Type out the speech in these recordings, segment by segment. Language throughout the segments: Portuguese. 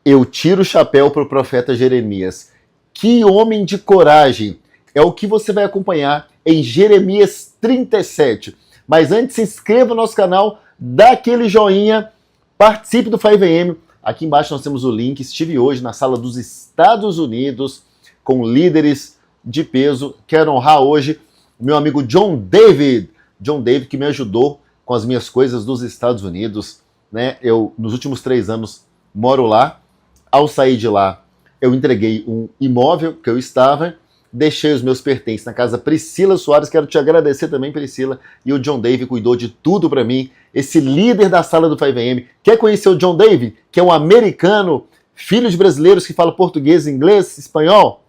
Eu tiro o chapéu para o profeta Jeremias. Que homem de coragem! É o que você vai acompanhar em Jeremias 37. Mas antes, se inscreva no nosso canal, dá aquele joinha, participe do 5am. Aqui embaixo nós temos o link. Estive hoje na sala dos Estados Unidos com líderes de peso. Quero honrar hoje o meu amigo John David. John David, que me ajudou com as minhas coisas dos Estados Unidos. Né? Eu, nos últimos 3 anos, moro lá. Ao sair de lá, eu entreguei um imóvel que eu estava, deixei os meus pertences na casa Priscila Soares. Quero te agradecer também, Priscila, e o John David cuidou de tudo para mim, esse líder da sala do 5am. Quer conhecer o John David, que é um americano, filho de brasileiros que fala português, inglês, espanhol?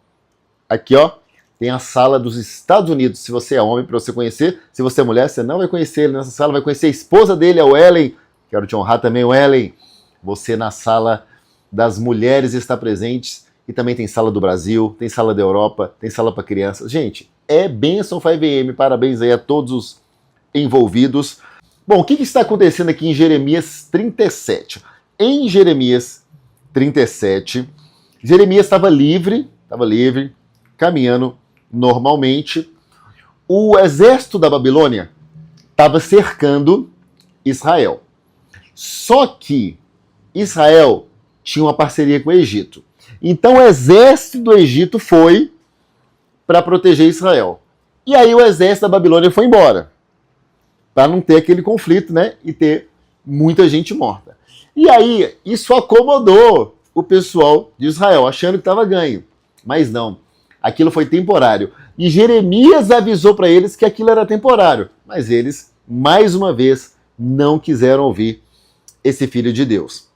Aqui, ó, tem a sala dos Estados Unidos. Se você é homem, para você conhecer. Se você é mulher, você não vai conhecer ele nessa sala, vai conhecer a esposa dele, a Ellen. Quero te honrar também, Ellen. Você na sala das mulheres está presentes, e também tem sala do Brasil, tem sala da Europa, tem sala para crianças. Gente, é bênção 5am, parabéns aí a todos os envolvidos. Bom, o que está acontecendo aqui em Jeremias 37? Em Jeremias 37, Jeremias estava livre, caminhando normalmente. O exército da Babilônia estava cercando Israel. Só que Israel tinha uma parceria com o Egito. Então o exército do Egito foi para proteger Israel. E aí o exército da Babilônia foi embora, para não ter aquele conflito, né? E ter muita gente morta. E aí isso acomodou o pessoal de Israel, achando que estava ganho. Mas não, aquilo foi temporário. E Jeremias avisou para eles que aquilo era temporário. Mas eles, mais uma vez, não quiseram ouvir esse filho de Deus.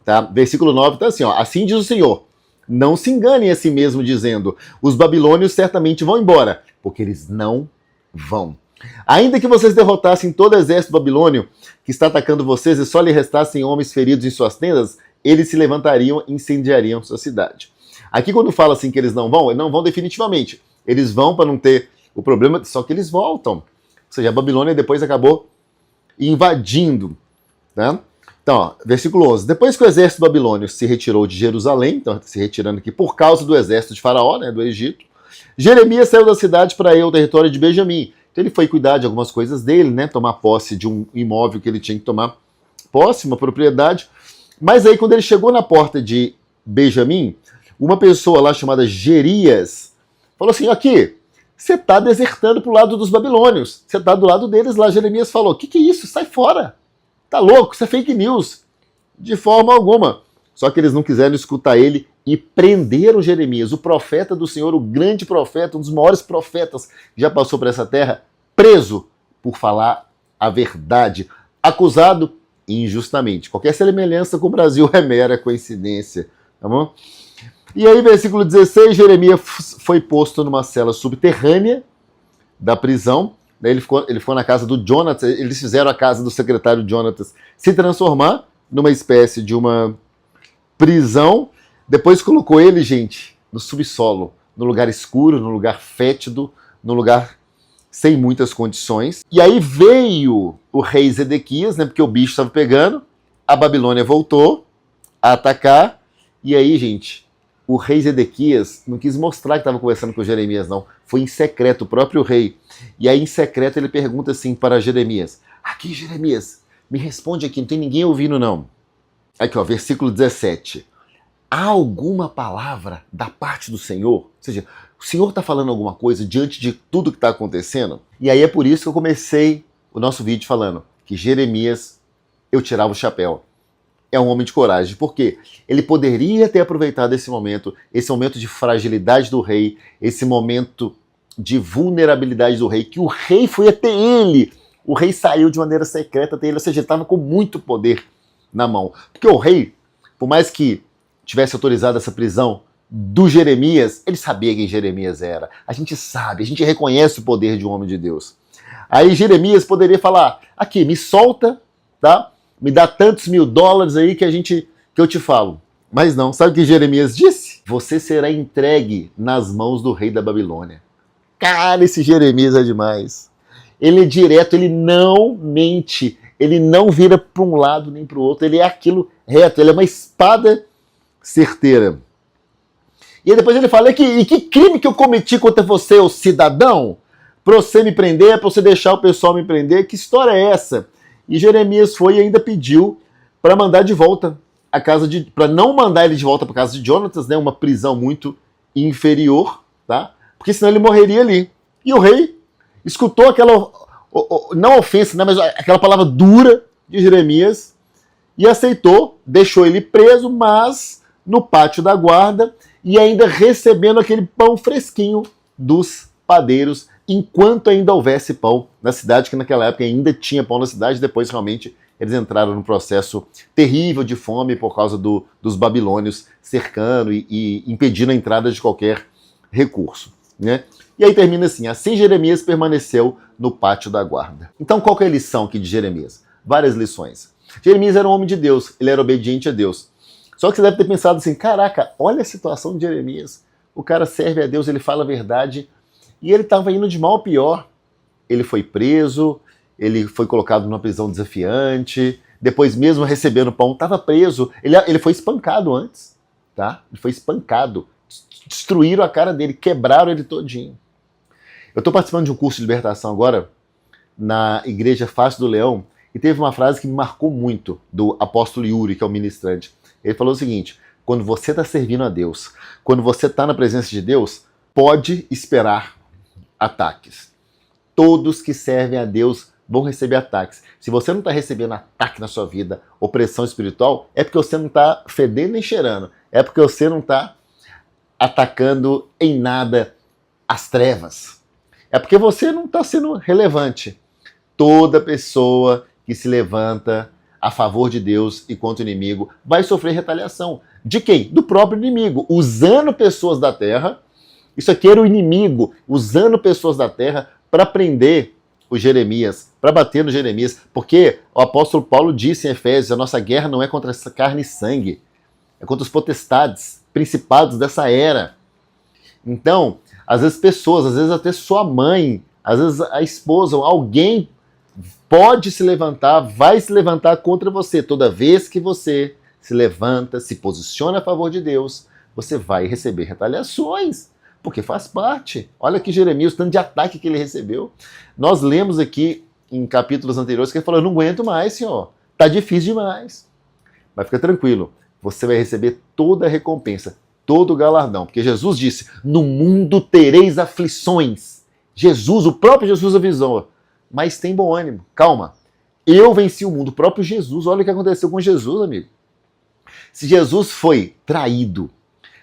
Tá? Versículo 9 está assim, ó, assim diz o Senhor, não se enganem a si mesmo dizendo, os babilônios certamente vão embora, porque eles não vão. Ainda que vocês derrotassem todo o exército babilônio que está atacando vocês e só lhe restassem homens feridos em suas tendas, eles se levantariam e incendiariam sua cidade. Aqui quando fala assim que eles não vão definitivamente. Eles vão para não ter o problema, só que eles voltam. Ou seja, a Babilônia depois acabou invadindo, né? Então, ó, versículo 11. Depois que o exército babilônio se retirou de Jerusalém, então se retirando aqui por causa do exército de Faraó, né, do Egito, Jeremias saiu da cidade para ir ao território de Benjamim. Então ele foi cuidar de algumas coisas dele, né, tomar posse de um imóvel que ele tinha que tomar posse, uma propriedade. Mas aí quando ele chegou na porta de Benjamim, uma pessoa lá chamada Jerias falou assim, aqui, você está desertando para o lado dos babilônios, você está do lado deles lá. Jeremias falou, que é isso? Sai fora! Tá louco, isso é fake news. De forma alguma. Só que eles não quiseram escutar ele e prenderam Jeremias, o profeta do Senhor, o grande profeta, um dos maiores profetas que já passou por essa terra, preso por falar a verdade, acusado injustamente. Qualquer semelhança com o Brasil é mera coincidência, tá bom? E aí, versículo 16, Jeremias foi posto numa cela subterrânea da prisão. Ele ficou na casa do Jonatas, eles fizeram a casa do secretário Jonatas se transformar numa espécie de uma prisão. Depois colocou ele, gente, no subsolo, no lugar escuro, no lugar fétido, no lugar sem muitas condições. E aí veio o rei Zedequias, né, porque o bicho estava pegando, a Babilônia voltou a atacar, e aí, gente, o rei Zedequias não quis mostrar que estava conversando com Jeremias, não. Foi em secreto, o próprio rei. E aí, em secreto, ele pergunta assim para Jeremias, aqui, Jeremias, me responde aqui, não tem ninguém ouvindo, não. Aqui, ó, versículo 17. Há alguma palavra da parte do Senhor? Ou seja, o Senhor está falando alguma coisa diante de tudo que está acontecendo? E aí é por isso que eu comecei o nosso vídeo falando que Jeremias, eu tirava o chapéu. É um homem de coragem, porque ele poderia ter aproveitado esse momento de fragilidade do rei, esse momento de vulnerabilidade do rei, que o rei foi até ele. O rei saiu de maneira secreta até ele, ou seja, ele estava com muito poder na mão. Porque o rei, por mais que tivesse autorizado essa prisão do Jeremias, ele sabia quem Jeremias era. A gente sabe, a gente reconhece o poder de um homem de Deus. Aí Jeremias poderia falar, aqui, me solta, tá? Me dá tantos $1000 aí que eu te falo. Mas não, sabe o que Jeremias disse? Você será entregue nas mãos do rei da Babilônia. Cara, esse Jeremias é demais. Ele é direto, ele não mente, ele não vira para um lado nem para o outro, ele é aquilo reto, ele é uma espada certeira. E aí depois ele fala, e que crime que eu cometi contra você, ô cidadão? Pra você me prender, pra você deixar o pessoal me prender? Que história é essa? E Jeremias foi e ainda pediu para mandar de volta a casa de... para não mandar ele de volta para casa de Jonatas, né? Uma prisão muito inferior, tá? Porque senão ele morreria ali. E o rei escutou aquela, não ofensa, né? Mas aquela palavra dura de Jeremias e aceitou, deixou ele preso, mas no pátio da guarda e ainda recebendo aquele pão fresquinho dos padeiros, enquanto ainda houvesse pão na cidade, que naquela época ainda tinha pão na cidade, depois realmente eles entraram num processo terrível de fome por causa dos babilônios cercando e impedindo a entrada de qualquer recurso, né? E aí termina assim Jeremias permaneceu no pátio da guarda. Então qual que é a lição aqui de Jeremias? Várias lições. Jeremias era um homem de Deus, ele era obediente a Deus. Só que você deve ter pensado assim, caraca, olha a situação de Jeremias. O cara serve a Deus, ele fala a verdade, e ele estava indo de mal a pior. Ele foi preso, ele foi colocado numa prisão desafiante, depois mesmo recebendo pão, estava preso. Ele foi espancado antes, tá? Ele foi espancado. Destruíram a cara dele, quebraram ele todinho. Eu estou participando de um curso de libertação agora, na Igreja Face do Leão, e teve uma frase que me marcou muito, do apóstolo Yuri, que é o ministrante. Ele falou o seguinte, quando você está servindo a Deus, quando você está na presença de Deus, pode esperar ataques. Todos que servem a Deus vão receber ataques. Se você não está recebendo ataque na sua vida, opressão espiritual, é porque você não está fedendo nem cheirando. É porque você não está atacando em nada as trevas. É porque você não está sendo relevante. Toda pessoa que se levanta a favor de Deus e contra o inimigo vai sofrer retaliação. De quem? Do próprio inimigo. Usando pessoas da terra. Isso aqui era o inimigo, usando pessoas da terra para prender o Jeremias, para bater no Jeremias. Porque o apóstolo Paulo disse em Efésios, a nossa guerra não é contra essa carne e sangue, é contra os potestades, principados dessa era. Então, às vezes pessoas, às vezes até sua mãe, às vezes a esposa, alguém pode se levantar, vai se levantar contra você. Toda vez que você se levanta, se posiciona a favor de Deus, você vai receber retaliações, porque faz parte. Olha que Jeremias, o tanto de ataque que ele recebeu. Nós lemos aqui em capítulos anteriores que ele falou, eu não aguento mais, senhor, tá difícil demais. Mas fica tranquilo, você vai receber toda a recompensa, todo o galardão, porque Jesus disse, no mundo tereis aflições. Jesus, o próprio Jesus avisou, mas tem bom ânimo, calma. Eu venci o mundo, o próprio Jesus, olha o que aconteceu com Jesus, amigo. Se Jesus foi traído,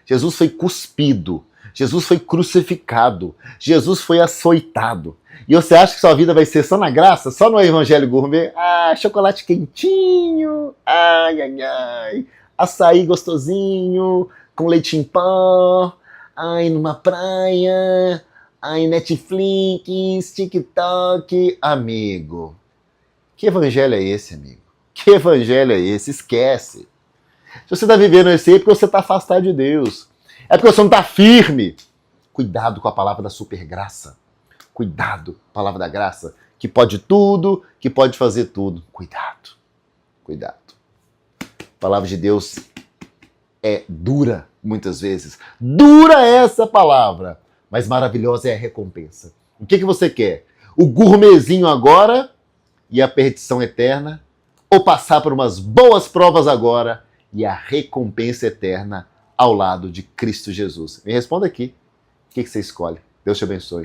Jesus foi cuspido, Jesus foi crucificado, Jesus foi açoitado, e você acha que sua vida vai ser só na graça, só no evangelho gourmet? Ah, chocolate quentinho, ai, ai, ai, açaí gostosinho, com leite em pó, ai, numa praia, ai, Netflix, TikTok. Amigo, que evangelho é esse, amigo? Que evangelho é esse? Esquece. Se você está vivendo esse aí, é porque você está afastado de Deus. É porque você não está firme. Cuidado com a palavra da supergraça. Cuidado com a palavra da graça, que pode tudo, que pode fazer tudo. Cuidado. Cuidado. A palavra de Deus é dura, muitas vezes. Dura é essa palavra, mas maravilhosa é a recompensa. O que você quer? O gourmetzinho agora e a perdição eterna? Ou passar por umas boas provas agora e a recompensa eterna ao lado de Cristo Jesus? Me responda aqui. O que você escolhe? Deus te abençoe.